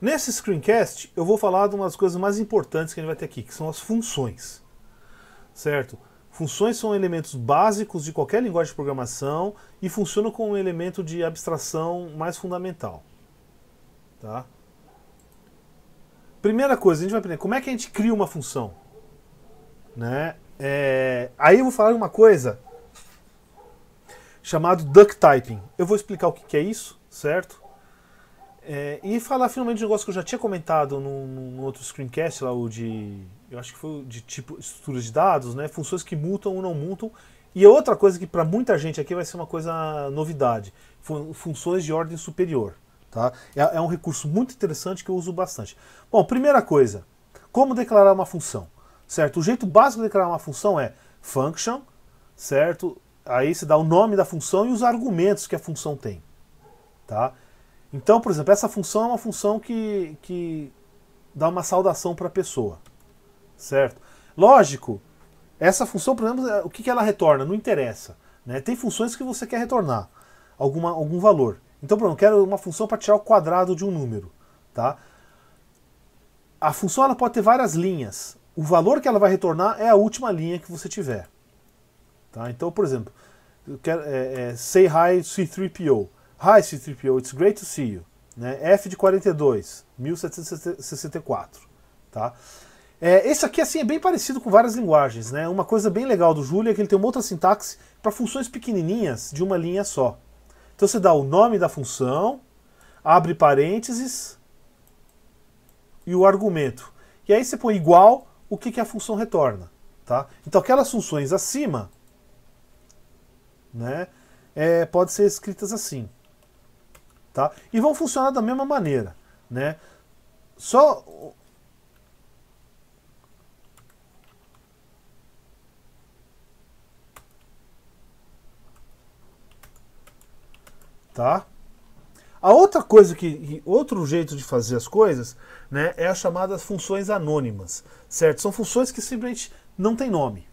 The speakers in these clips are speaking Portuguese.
Nesse screencast, eu vou falar de umas coisas mais importantes que a gente vai ter aqui, que são as funções. Certo? Funções são elementos básicos de qualquer linguagem de programação e funcionam como um elemento de abstração mais fundamental. Tá? Primeira coisa, a gente vai aprender como é que a gente cria uma função. Né? Aí eu vou falar de uma coisa chamada duck typing. Eu vou explicar o que é isso, certo? E falar finalmente de um negócio que eu já tinha comentado no outro screencast, lá, o de. Eu acho que foi o de tipo estrutura de dados, né? Funções que mutam ou não mutam. E outra coisa que para muita gente aqui vai ser uma coisa novidade: funções de ordem superior. Tá? É um recurso muito interessante que eu uso bastante. Bom, primeira coisa, como declarar uma função? Certo? O jeito básico de declarar uma função é function, certo? Aí você dá o nome da função e os argumentos que a função tem. Tá? Então, por exemplo, essa função é uma função que dá uma saudação para a pessoa. Certo? Lógico, essa função, por exemplo, o que ela retorna? Não interessa. Né? Tem funções que você quer retornar algum valor. Então, por exemplo, eu quero uma função para tirar o quadrado de um número. Tá? A função ela pode ter várias linhas. O valor que ela vai retornar é a última linha que você tiver. Tá? Então, por exemplo, eu quero, say hi C3PO. Hi C3PO, it's great to see you. Né? F de 42, 1764. Tá? Esse aqui assim, é bem parecido com várias linguagens. Né? Uma coisa bem legal do Julia é que ele tem uma outra sintaxe para funções pequenininhas de uma linha só. Então você dá o nome da função, abre parênteses e o argumento. E aí você põe igual o que a função retorna. Tá? Então aquelas funções acima, né, podem ser escritas assim. Tá? E vão funcionar da mesma maneira. Né? Só... Tá? A outra coisa outro jeito de fazer as coisas, né, é as chamadas funções anônimas, certo? São funções que simplesmente não tem nome,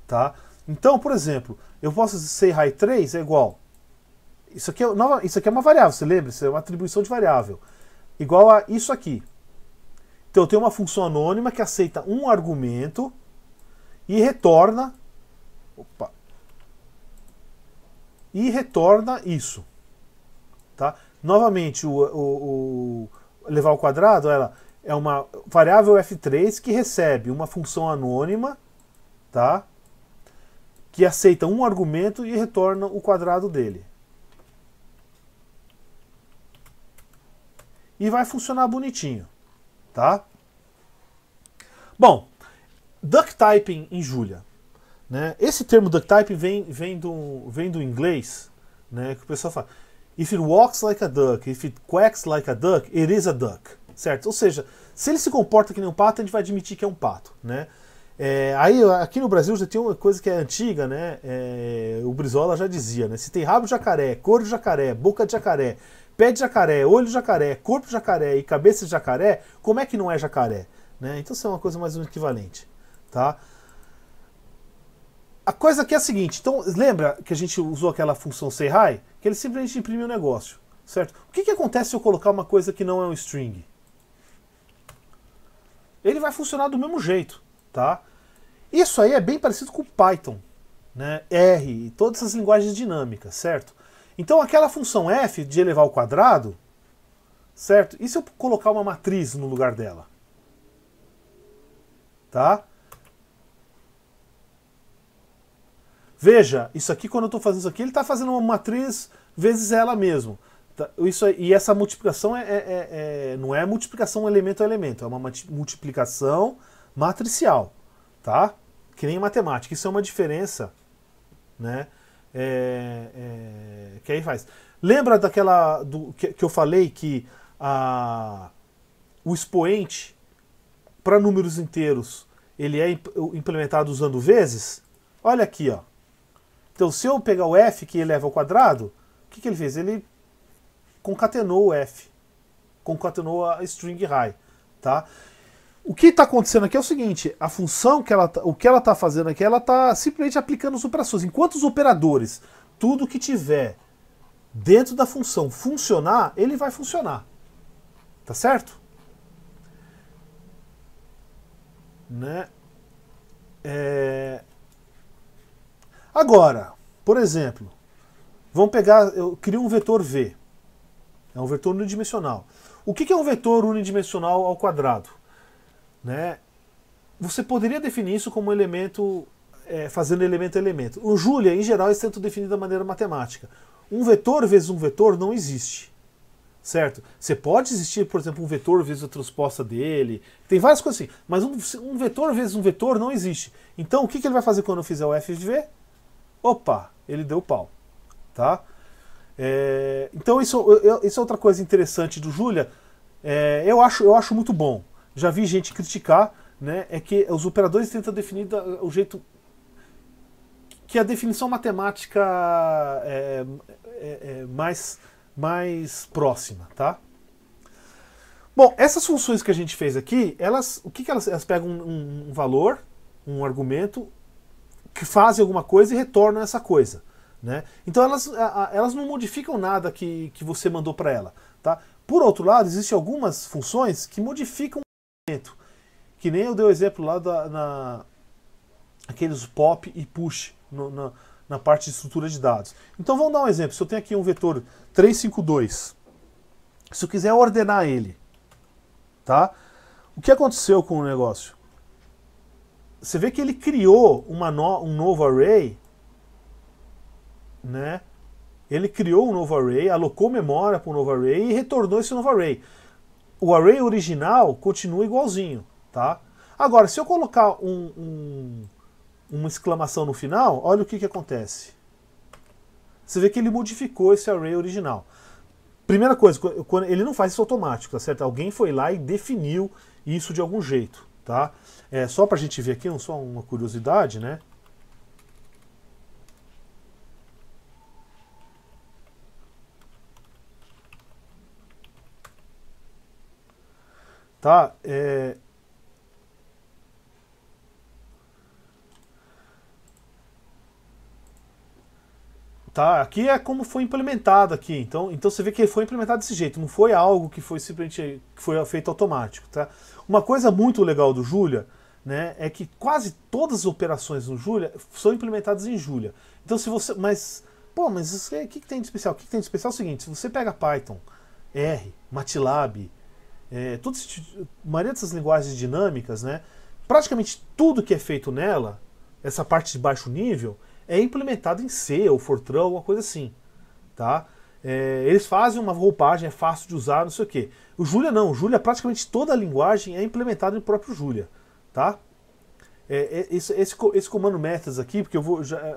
tá? Então, por exemplo, eu posso dizer say hi 3 é igual. Isso aqui é uma variável, você lembra? Isso é uma atribuição de variável. Igual a isso aqui. Então eu tenho uma função anônima que aceita um argumento e retorna. Opa! E retorna isso. Tá? Novamente, o levar ao quadrado ela é uma variável f3 que recebe uma função anônima, tá? Que aceita um argumento e retorna o quadrado dele. E vai funcionar bonitinho. Tá? Bom, duck typing em Julia. Né? Esse termo duck typing vem do inglês, né, que o pessoal fala if it walks like a duck, if it quacks like a duck, it is a duck. Certo? Ou seja, se ele se comporta que nem um pato, a gente vai admitir que é um pato. Né? Aí aqui no Brasil já tem uma coisa que é antiga, né? O Brizola já dizia, né? Se tem rabo de jacaré, cor de jacaré, boca de jacaré, pé de jacaré, olho de jacaré, corpo de jacaré e cabeça de jacaré, como é que não é jacaré? Né? Então isso é uma coisa mais ou menos equivalente. Tá? A coisa aqui é a seguinte, então lembra que a gente usou aquela função say hi? Que ele simplesmente imprime o negócio, certo? O que acontece se eu colocar uma coisa que não é um string? Ele vai funcionar do mesmo jeito, tá? Isso aí é bem parecido com Python, né? R e todas essas linguagens dinâmicas, certo? Então aquela função f de elevar ao quadrado, certo? E se eu colocar uma matriz no lugar dela? Tá? Veja, isso aqui, quando eu estou fazendo isso aqui, ele está fazendo uma matriz vezes ela mesmo. E essa multiplicação não é multiplicação elemento a elemento, é uma multiplicação matricial. Tá? Que nem em matemática. Isso é uma diferença, né, que aí faz. Lembra daquela que eu falei que o expoente para números inteiros ele é implementado usando vezes? Olha aqui, ó. Então, se eu pegar o f que eleva ao quadrado, o que ele fez? Ele concatenou o f. Concatenou a string high. Tá? O que está acontecendo aqui é o seguinte, a função, o que ela está fazendo aqui, ela está simplesmente aplicando as operações. Enquanto os operadores, tudo que tiver dentro da função funcionar, ele vai funcionar. Tá certo? Né? Agora, por exemplo, vamos pegar, eu crio um vetor V. É um vetor unidimensional. O que é um vetor unidimensional ao quadrado? Né? Você poderia definir isso como um elemento, fazendo elemento a elemento. O Julia, em geral, eles tentam definir da maneira matemática. Um vetor vezes um vetor não existe. Certo? Você pode existir, por exemplo, um vetor vezes a transposta dele. Tem várias coisas assim. Mas um vetor vezes um vetor não existe. Então, o que ele vai fazer quando eu fizer o f de v? Opa, ele deu pau. Tá? Então, isso é outra coisa interessante do Julia. Eu acho muito bom. Já vi gente criticar, né? É que os operadores tentam definir o jeito que a definição matemática mais próxima, tá? Bom, essas funções que a gente fez aqui, elas pegam um valor, um argumento, que fazem alguma coisa e retornam essa coisa, né? Então elas não modificam nada que você mandou para ela, tá? Por outro lado, existem algumas funções que modificam o argumento, que nem eu dei o exemplo lá aqueles pop e push na parte de estrutura de dados. Então vamos dar um exemplo. Se eu tenho aqui um vetor 352, se eu quiser ordenar ele, tá? O que aconteceu com o negócio? Você vê que ele criou um novo array, né? Ele criou um novo array, alocou memória para o novo array e retornou esse novo array. O array original continua igualzinho, tá? Agora, se eu colocar uma exclamação no final, olha o que acontece. Você vê que ele modificou esse array original. Primeira coisa, ele não faz isso automático, tá certo? Alguém foi lá e definiu isso de algum jeito, tá? Só pra gente ver aqui, só uma curiosidade, né? Tá? Tá, aqui é como foi implementado aqui. Então você vê que foi implementado desse jeito, não foi algo que foi simplesmente feito automático, tá? Uma coisa muito legal do Julia, né, é que quase todas as operações no Julia são implementadas em Julia. Então se você, mas o que tem de especial? O que tem de especial é o seguinte: se você pega Python, R, MATLAB, a maioria dessas linguagens dinâmicas, né, praticamente tudo que é feito nela, essa parte de baixo nível, é implementado em C ou Fortran, alguma coisa assim, tá? Eles fazem uma roupagem, é fácil de usar, não sei o quê. O Julia não, o Julia praticamente toda a linguagem é implementada no próprio Julia, tá? Esse comando methods aqui, porque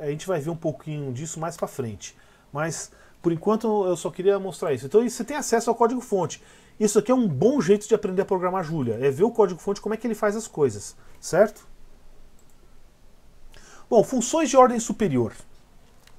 a gente vai ver um pouquinho disso mais para frente, mas por enquanto eu só queria mostrar isso. Então você tem acesso ao código-fonte. Isso aqui é um bom jeito de aprender a programar Julia, é ver o código-fonte, como é que ele faz as coisas, certo? Bom, funções de ordem superior,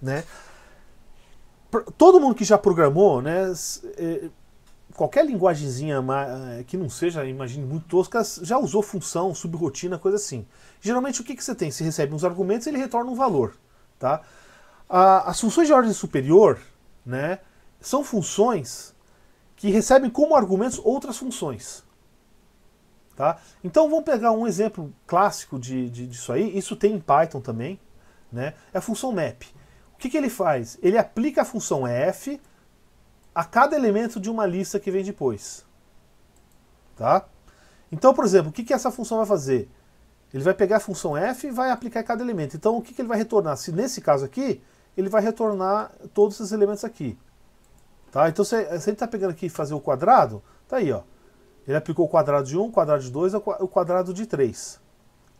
né? Todo mundo que já programou, né, qualquer linguagemzinha que não seja, imagine, muito tosca, já usou função, subrotina, coisa assim. Geralmente o que você tem? Você recebe uns argumentos e ele retorna um valor, tá? As funções de ordem superior, né, são funções que recebem como argumentos outras funções. Tá? Então vamos pegar um exemplo clássico disso aí. Isso tem em Python também, né? É a função map. O que ele faz? Ele aplica a função f a cada elemento de uma lista que vem depois. Tá? Então, por exemplo, o que essa função vai fazer? Ele vai pegar a função f e vai aplicar a cada elemento. Então o que ele vai retornar? Se nesse caso aqui, ele vai retornar todos esses elementos aqui. Tá? Então se ele está pegando aqui e fazer o quadrado, tá aí, ó. Ele aplicou o quadrado de 1, o quadrado de 2 e o quadrado de 3.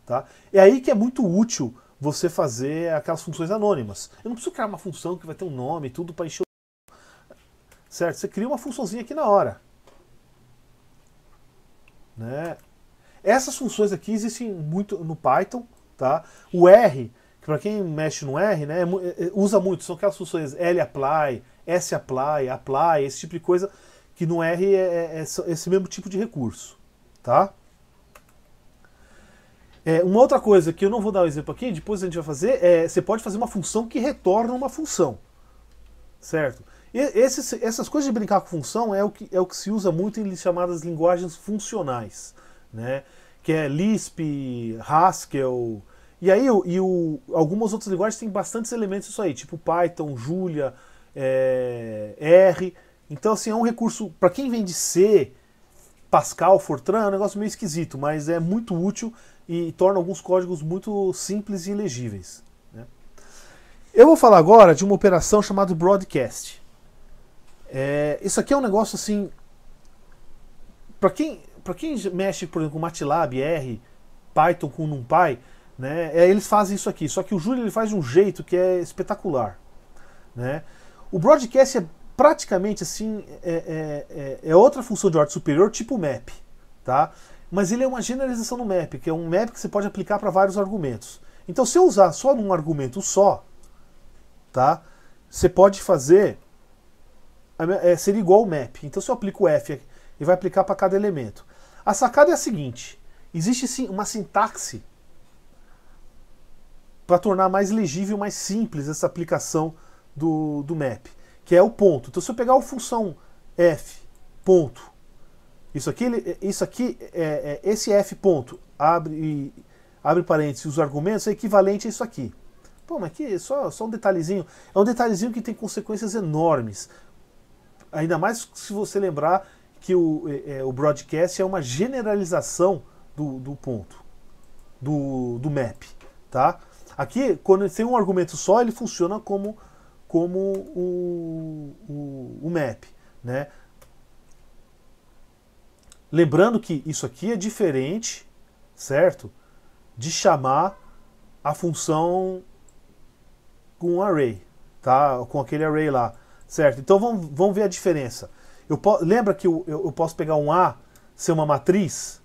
Tá? É aí que é muito útil você fazer aquelas funções anônimas. Eu não preciso criar uma função que vai ter um nome e tudo para encher o... Certo? Você cria uma funçãozinha aqui na hora. Né? Essas funções aqui existem muito no Python. Tá? O R, que para quem mexe no R, né, usa muito. São aquelas funções lapply, sapply, apply, esse tipo de coisa, que no R é esse mesmo tipo de recurso, tá? Uma outra coisa que eu não vou dar o exemplo aqui, depois a gente vai fazer, você pode fazer uma função que retorna uma função, certo? Essas coisas de brincar com função é o que se usa muito em chamadas linguagens funcionais, né? Que é Lisp, Haskell, e aí algumas outras linguagens têm bastantes elementos disso aí, tipo Python, Julia, R. Então, assim, é um recurso, para quem vem de C, Pascal, Fortran, é um negócio meio esquisito, mas é muito útil e torna alguns códigos muito simples e legíveis, né? Eu vou falar agora de uma operação chamada broadcast. Isso aqui é um negócio assim, para quem mexe, por exemplo, com MATLAB, R, Python com NumPy, né, eles fazem isso aqui. Só que o Julia ele faz de um jeito que é espetacular, né? O broadcast é praticamente assim, é outra função de ordem superior, tipo map, tá? Mas ele é uma generalização no map, que é um map que você pode aplicar para vários argumentos. Então, se eu usar só num argumento só, tá? Você pode fazer seria igual o map. Então, se eu aplico o F e vai aplicar para cada elemento. A sacada é a seguinte: existe sim uma sintaxe para tornar mais legível, mais simples essa aplicação do map, que é o ponto. Então, se eu pegar a função F ponto, esse F ponto abre parênteses os argumentos é equivalente a isso aqui. Pô, mas aqui só um detalhezinho. É um detalhezinho que tem consequências enormes. Ainda mais se você lembrar que o broadcast é uma generalização do ponto, do map, tá? Aqui, quando tem um argumento só, ele funciona como o map, né? Lembrando que isso aqui é diferente, certo? De chamar a função com um array, tá? Com aquele array lá. Certo? Então vamos ver a diferença. Lembra que eu posso pegar um A, ser uma matriz?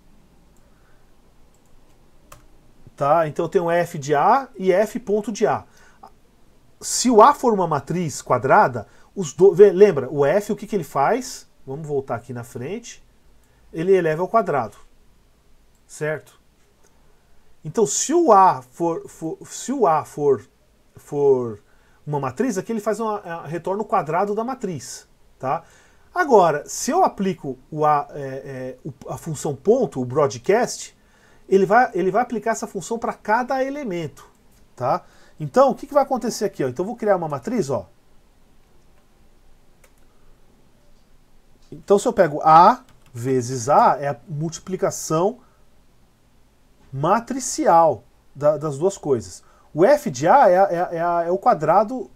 Tá? Então eu tenho F de A e F ponto de A. Se o A for uma matriz quadrada, lembra, o F o que ele faz? Vamos voltar aqui na frente. Ele eleva ao quadrado. Certo? Então se o A for uma matriz, aqui ele faz retorna o quadrado da matriz, tá? Agora, se eu aplico a função ponto, o broadcast, ele vai aplicar essa função para cada elemento, tá? Então, o que vai acontecer aqui? Ó? Então, eu vou criar uma matriz, ó. Então, se eu pego A vezes A, é a multiplicação matricial das duas coisas. O F de A é o quadrado.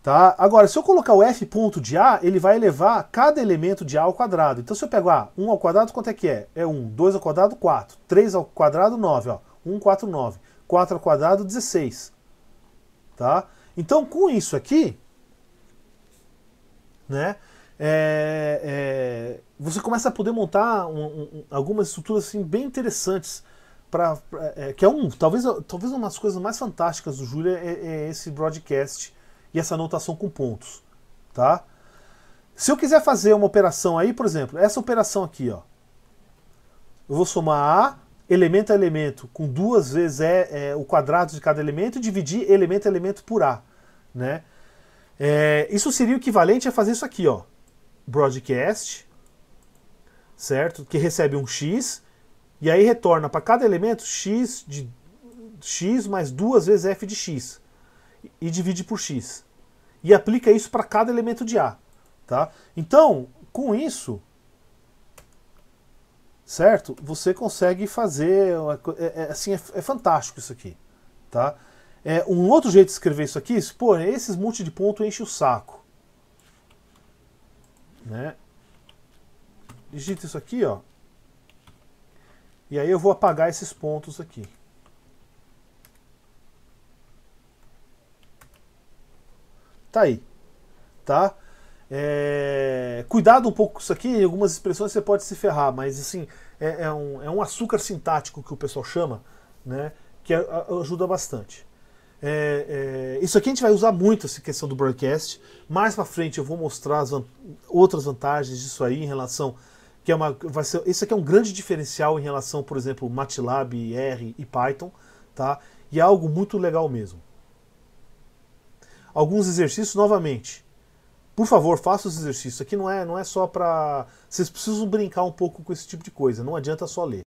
Tá? Agora, se eu colocar o F ponto de A, ele vai elevar cada elemento de A ao quadrado. Então, se eu pego 1 ao quadrado, quanto é que é? É 1. 2 ao quadrado, 4. 3 ao quadrado, 9. Ó. 1, 4, 9. 4 ao quadrado, 16. Tá? Então, com isso aqui, né, você começa a poder montar algumas estruturas assim, bem interessantes. Que é talvez uma das coisas mais fantásticas do Julia é esse broadcast e essa anotação com pontos, tá? Se eu quiser fazer uma operação aí, por exemplo, essa operação aqui, ó, eu vou somar A, elemento a elemento, com 2 vezes o quadrado de cada elemento e dividir elemento a elemento por A, né? Isso seria o equivalente a fazer isso aqui, ó, broadcast, certo? Que recebe um x e aí retorna para cada elemento x mais 2 vezes f de x e divide por x. E aplica isso para cada elemento de A. Tá? Então, com isso, certo? Você consegue fazer... É fantástico isso aqui. Tá? Um outro jeito de escrever isso aqui, pô, esses monte de ponto enche o saco. Né? Digita isso aqui, ó. E aí eu vou apagar esses pontos aqui. Tá aí. Tá? Cuidado um pouco com isso aqui, em algumas expressões você pode se ferrar, mas assim, é um açúcar sintático que o pessoal chama, né, que ajuda bastante. Isso aqui a gente vai usar muito, essa questão do broadcast. Mais pra frente eu vou mostrar outras vantagens disso aí em relação... Esse aqui é um grande diferencial em relação, por exemplo, MATLAB, R e Python, tá? E é algo muito legal mesmo. alguns exercícios novamente. Por favor, faça os exercícios. Aqui não é só pra... Vocês precisam brincar um pouco com esse tipo de coisa. Não adianta só ler.